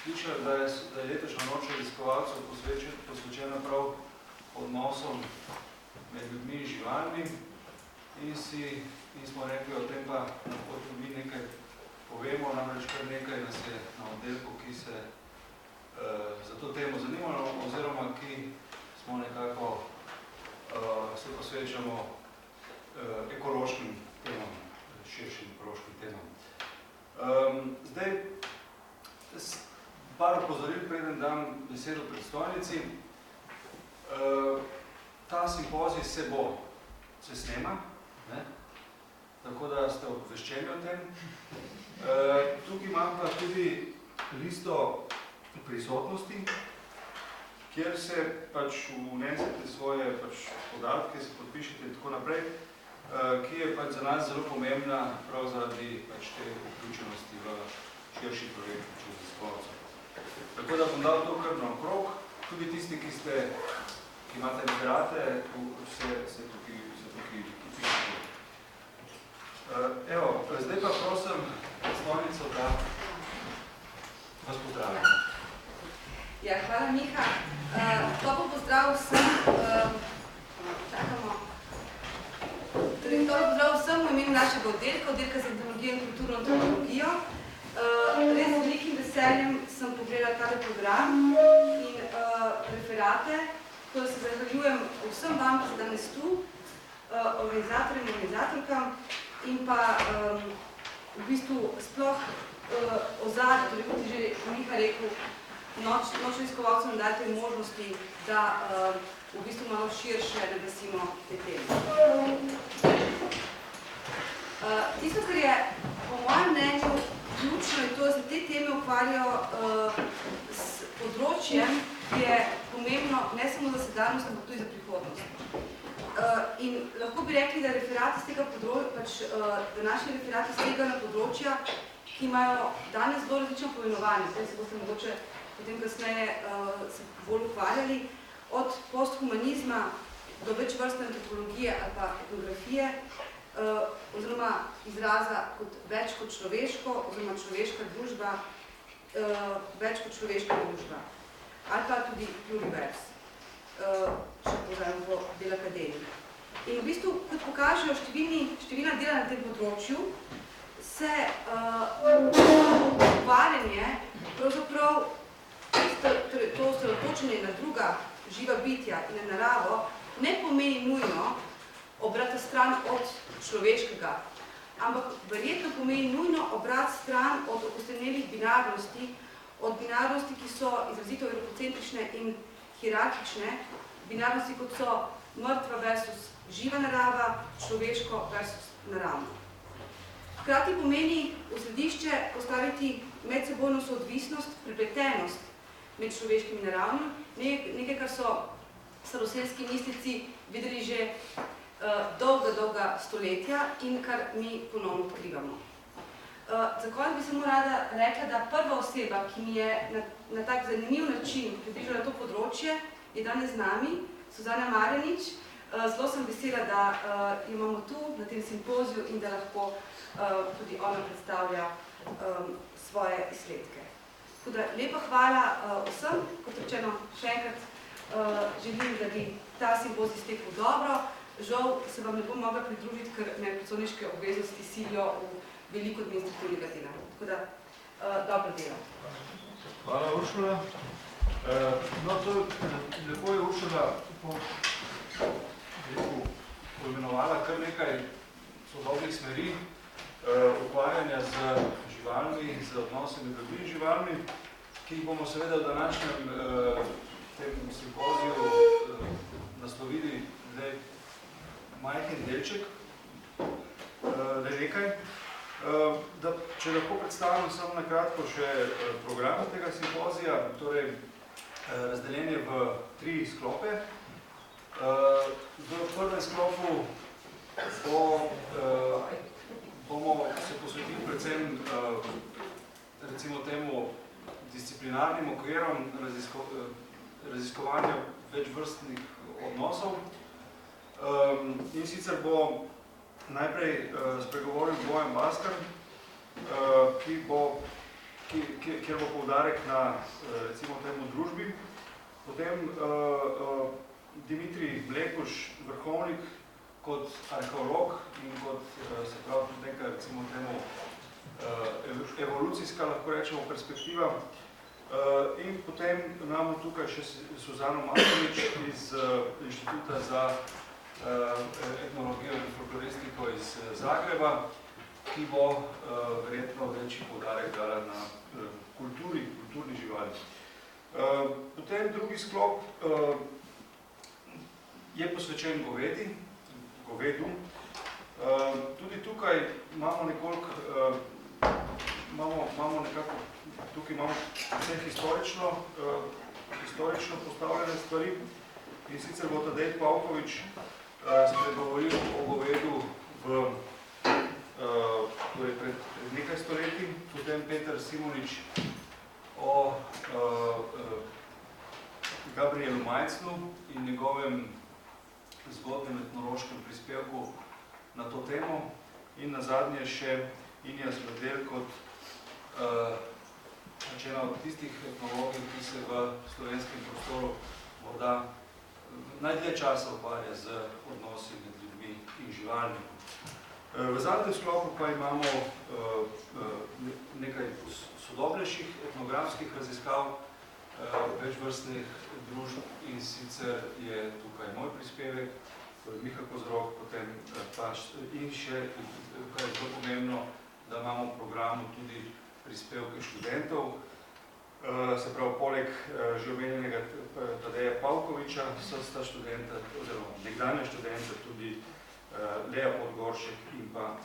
slišali, da je letošnja noč raziskovalcev posvečena prav odnosom med ljudmi in živalmi in smo rekli o tem pa lahko tudi mi nekaj povemo, namreč kar nekaj nas je na oddelku, ki se za to temo zanimalo oziroma ki smo nekako se posvečamo ekološkim temam, širšim ekološkim temam. Zdaj, par opozoril, preden dam besedo predstojnici. Ta simpozij se snema, tako da ste obveščeni o tem. Tukaj imam pa tudi listo prisotnosti, kjer se pač vnesete svoje podatke, se podpišete in tako naprej, ki je pač za nas zelo pomembna prav zaradi pač te vključenosti v širši projekt raziskovalcev. Tako da bom dal to kar naokrog, tudi tisti, ki imate referate, se tukaj pišete. Evo, zdaj pa prosim predstojnico, da vas pozdravim. Ja, hvala Miha. Topo pozdrav vsem, čakamo. Torej, topo pozdrav vsem v imenu našega oddelka za etnologijo in kulturno antropologijo. Res z velikim veseljem sem pogledala tale program in referate, ko se zahvaljujem vsem vam, ki ste danes tu, organizatorjem in organizatorkam in pa v bistvu sploh ozadje, torej kot je že Miha rekel, noč raziskovalcev nam dajete možnosti, da v bistvu malo širše naglasimo te teme. Tisto, kar je po mojem mnenju ključno, je to, da se te teme ukvarjajo s področjem, ki je pomembno ne samo za sedanjost, ampak tudi za prihodnost. In lahko bi rekli, da referati z tega področja, današnji referati z tega na področja, ki imajo danes zelo različno poimenovanje, zdaj se boste mogoče potem kasneje se bolj ukvarjali, od posthumanizma do večvrstne antropologije ali pa etnografije, oziroma izraza kot več kot človeško, oziroma človeška družba, več kot človeška družba, ali pa tudi plurivers, še pozajmo po del akademiji. In v bistvu, kot pokažejo številna dela na tem področju, se ukvarjanje, pravzaprav to osredotočenje na druga živa bitja in na naravo, ne pomeni nujno obrata stran od človeškega, ampak verjetno pomeni nujno obrat stran od okostenelih binarnosti, od binarnosti, ki so izrazito europocentrične in hierarhične, binarnosti, kot so mrtva versus živa narava, človeško versus naravno. Hkrati pomeni v središče postaviti medsebojno soodvisnost, prepletenost med človeškim in naravnim, nekaj, kar so staroselski mislici videli že dolga stoletja in kar mi ponovno odkrivamo. Za konec bi samo rada rekla, da prva oseba, ki mi je na tak zanimiv način približala to področje, je danes z nami, Suzana Marjanič. Zelo sem vesela, da jo imamo tu na tem simpoziju in da lahko tudi ona predstavlja svoje izsledke. Tako da lepa hvala vsem, kot rečeno, še enkrat želim, da bi ta simpozij stekel dobro. Žal se vam ne bom mogla pridružiti, ker me predstojniške obveznosti silijo v veliko administrativnega dela. Tako da dobro delo. Hvala, Uršula. No, to lepo je Uršula poimenovala kar nekaj sodobnih smeri ukvarjanja z živalmi, z odnosom med ljudmi in živalmi, ki jih bomo seveda v današnjem tem simpoziju naslovili zdaj majhen delček, le nekaj. Če lahko predstavim samo na kratko še program tega simpozija, torej razdeljen je v 3 sklope. V prvem sklopu bomo se posvetili predvsem recimo temu disciplinarnim okvirom raziskovanja večvrstnih odnosov. In sicer bo najprej spregovoril Bojan Baskar, ki bo kjer bo poudarek na, recimo, temu družbi. Potem Dimitrij Mlekuž, vrhovnik, kot arheolog in kot, se pravi, neka, recimo, temu evolucijska, lahko rečemo, perspektiva. In potem imamo tukaj še Suzano Matovič iz Inštituta za etnologijo in folkloristiko iz Zagreba, ki bo verjetno večji poudarek dala na kulturni živali. Potem drugi sklop je posvečen govedu. Tudi tukaj imamo nekoliko, tukaj imamo vse historično postavljene stvari, in sicer bo Tadej Pavkovič spregovoril o govedu torej pred nekaj stoletij, potem Peter Simonič o Gabrielu Majcnu in njegovem zgodnem etnološkem prispevku na to temo, in nazadnje še Inja Smrdel kot ena od tistih etnologij, ki se v slovenskem prostoru morda najdlje časa ukvarja z odnosi med ljudmi in živalmi. V zadnjem sklopu pa imamo nekaj sodobnejših etnografskih raziskav večvrstnih družb, in sicer je tukaj moj prispevek, Miha Kozorog, potem in še, kar je zelo pomembno, da imamo v programu tudi prispevke študentov, se pravi, poleg že omenjenega Tadeja Pavkoviča, so sta študenta, oziroma nekdanja študenta, tudi Lea Podgoršek in pa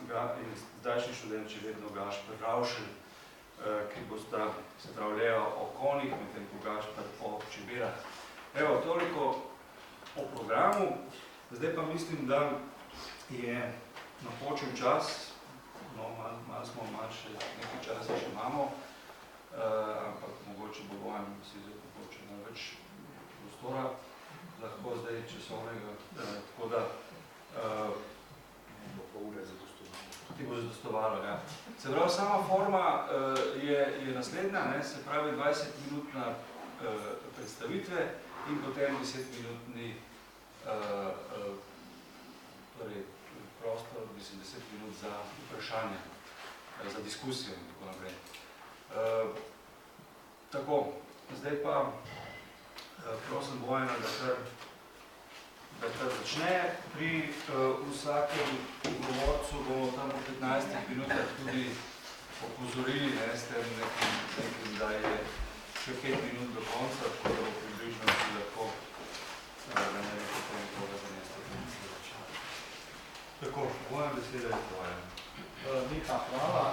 zdajšnji študent, še vedno Gašper Ravšelj, ki bosta, se pravi, Lea o konih, medtem ko Gašper o čebelah. Evo, toliko o programu. Zdaj pa mislim, da je napočil čas, no, malo smo, še nekaj časa še imamo, ampak mogoče bo Bojan si zdaj napočil na več prostora, lahko zdaj časovnega, tako da ti bo zadostovalo, ja. Se pravi, sama forma je naslednja, se pravi 20-minutna predstavitve in potem 10-minutni prostor, 10 minut za vprašanje, za diskusijo in tako naprej. Tako, zdaj pa prosim Bojana, da kar začne. Pri vsakem govorcu bomo tam v 15 minutah tudi opozorili s tem nekim, da je še 5 minut do konca, tako da bo približno si lahko da ne reče potem koga zanesti. Tako, Bojan, beseda je tvoja. Miha, hvala.